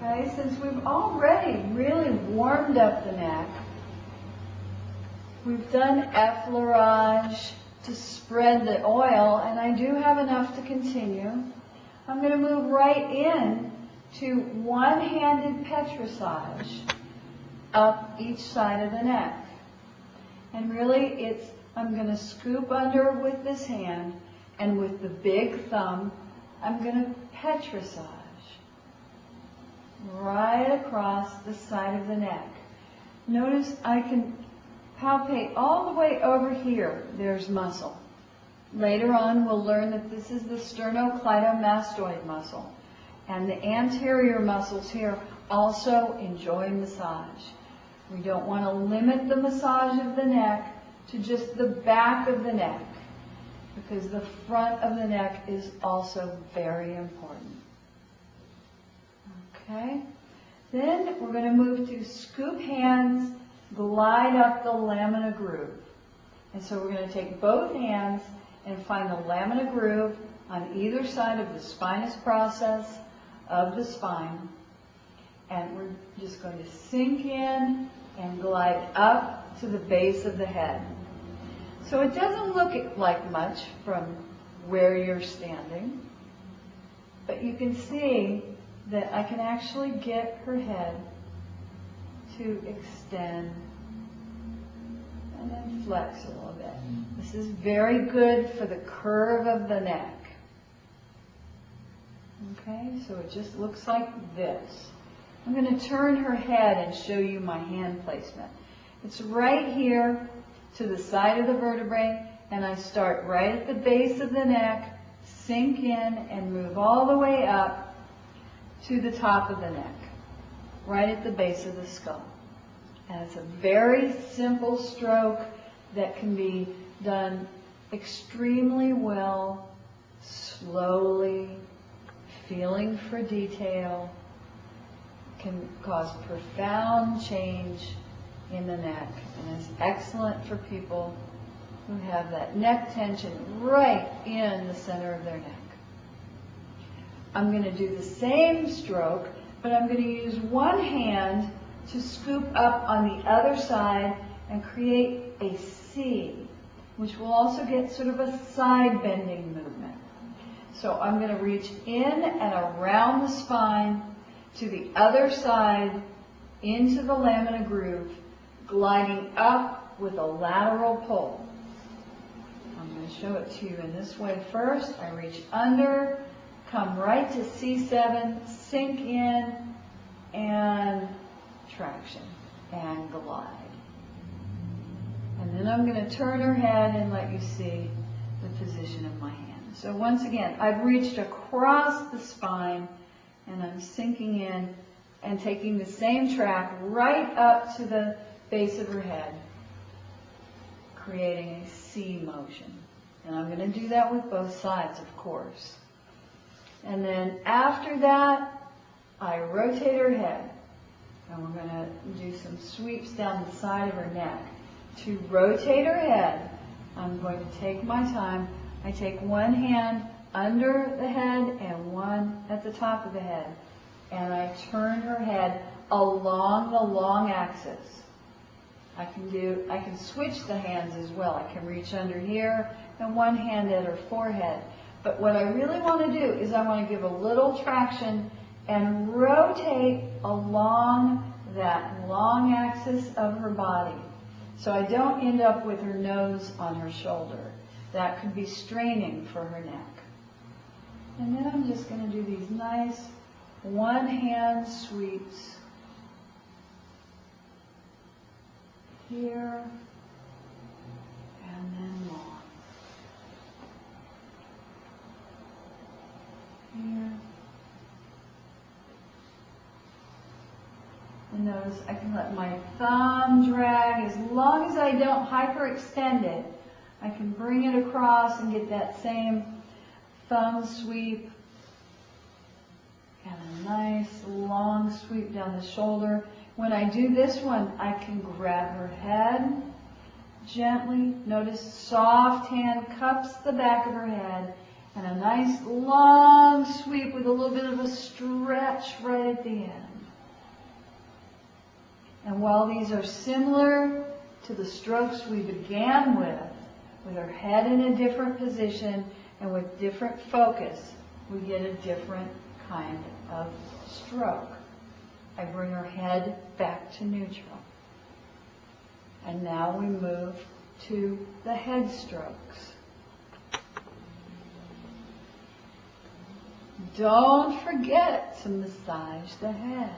Okay, since we've already really warmed up the neck, we've done effleurage to spread the oil, and I do have enough to continue. I'm going to move right in to one-handed petrissage up each side of the neck. And really I'm going to scoop under with this hand, and with the big thumb, I'm going to petrissage right across the side of the neck. Notice I can palpate all the way over here. There's muscle. Later on, we'll learn that this is the sternocleidomastoid muscle. And the anterior muscles here also enjoy massage. We don't want to limit the massage of the neck to just the back of the neck, because the front of the neck is also very important. Okay? Then we're going to move to scoop hands, glide up the lamina groove. And so we're going to take both hands and find the lamina groove on either side of the spinous process of the spine. And we're just going to sink in and glide up to the base of the head. So it doesn't look like much from where you're standing, but you can see that I can actually get her head to extend and then flex a little bit. This is very good for the curve of the neck. Okay, so it just looks like this. I'm going to turn her head and show you my hand placement. It's right here to the side of the vertebrae, and I start right at the base of the neck, sink in, and move all the way up to the top of the neck, right at the base of the skull. And it's a very simple stroke that can be done extremely well, slowly, feeling for detail, can cause profound change in the neck, and is excellent for people who have that neck tension right in the center of their neck. I'm going to do the same stroke, but I'm going to use one hand to scoop up on the other side and create a C, which will also get sort of a side bending movement. So I'm going to reach in and around the spine to the other side into the lamina groove, gliding up with a lateral pull. I'm going to show it to you in this way first. I reach under, come right to C7, sink in, and traction, and glide. And then I'm going to turn her head and let you see the position of my hand. So once again, I've reached across the spine, and I'm sinking in and taking the same track right up to the base of her head, creating a C motion. And I'm going to do that with both sides, of course. And then after that, I rotate her head. And we're going to do some sweeps down the side of her neck. To rotate her head, I'm going to take my time. I take one hand under the head and one at the top of the head. And I turn her head along the long axis. I can switch the hands as well. I can reach under here and one hand at her forehead. But what I really want to do is I want to give a little traction and rotate along that long axis of her body. So I don't end up with her nose on her shoulder. That could be straining for her neck. And then I'm just going to do these nice one-hand sweeps here and then long. Here. And notice I can let my thumb drag as long as I don't hyperextend it. I can bring it across and get that same thumb sweep and a nice long sweep down the shoulder. When I do this one, I can grab her head gently. Notice soft hand cups the back of her head, and a nice long sweep with a little bit of a stretch right at the end. And while these are similar to the strokes we began with her head in a different position and with different focus, we get a different kind of stroke. I bring her head back to neutral. And now we move to the head strokes. Don't forget to massage the head.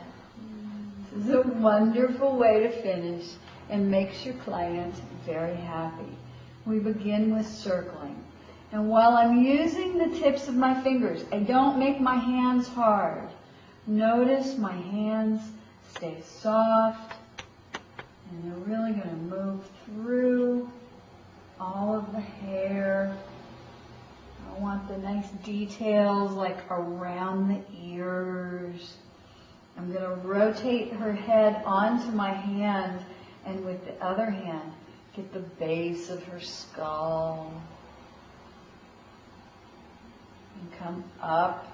This is a wonderful way to finish and makes your client very happy. We begin with circling. And while I'm using the tips of my fingers, I don't make my hands hard. Notice my hands stay soft, and they're really going to move through all of the hair. I want the nice details like around the ears. I'm going to rotate her head onto my hand, and with the other hand, get the base of her skull. And come up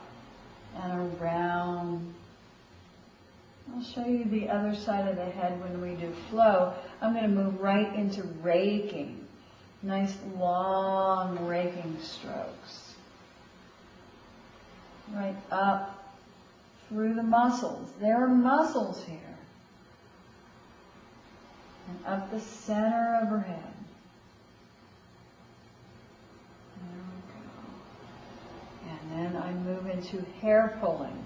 and around. I'll show you the other side of the head when we do flow. I'm going to move right into raking. Nice long raking strokes. Right up through the muscles. There are muscles here. And up the center of her head. There we go. And then I move into hair pulling.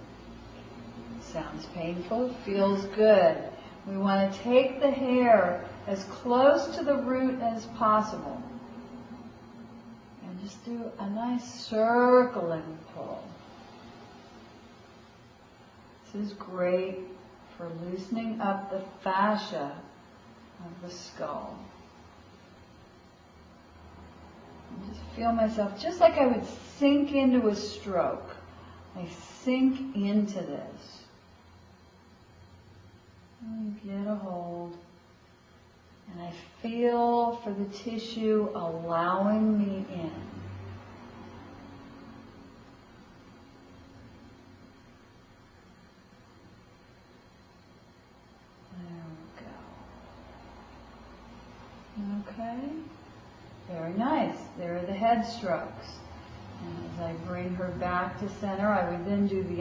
Sounds painful, feels good. We want to take the hair as close to the root as possible. And just do a nice circling pull. This is great for loosening up the fascia of the skull. And just feel myself, just like I would sink into a stroke. I sink into this. And get a hold. And I feel for the tissue allowing me in. Okay, very nice. There are the head strokes. And as I bring her back to center, I would then do the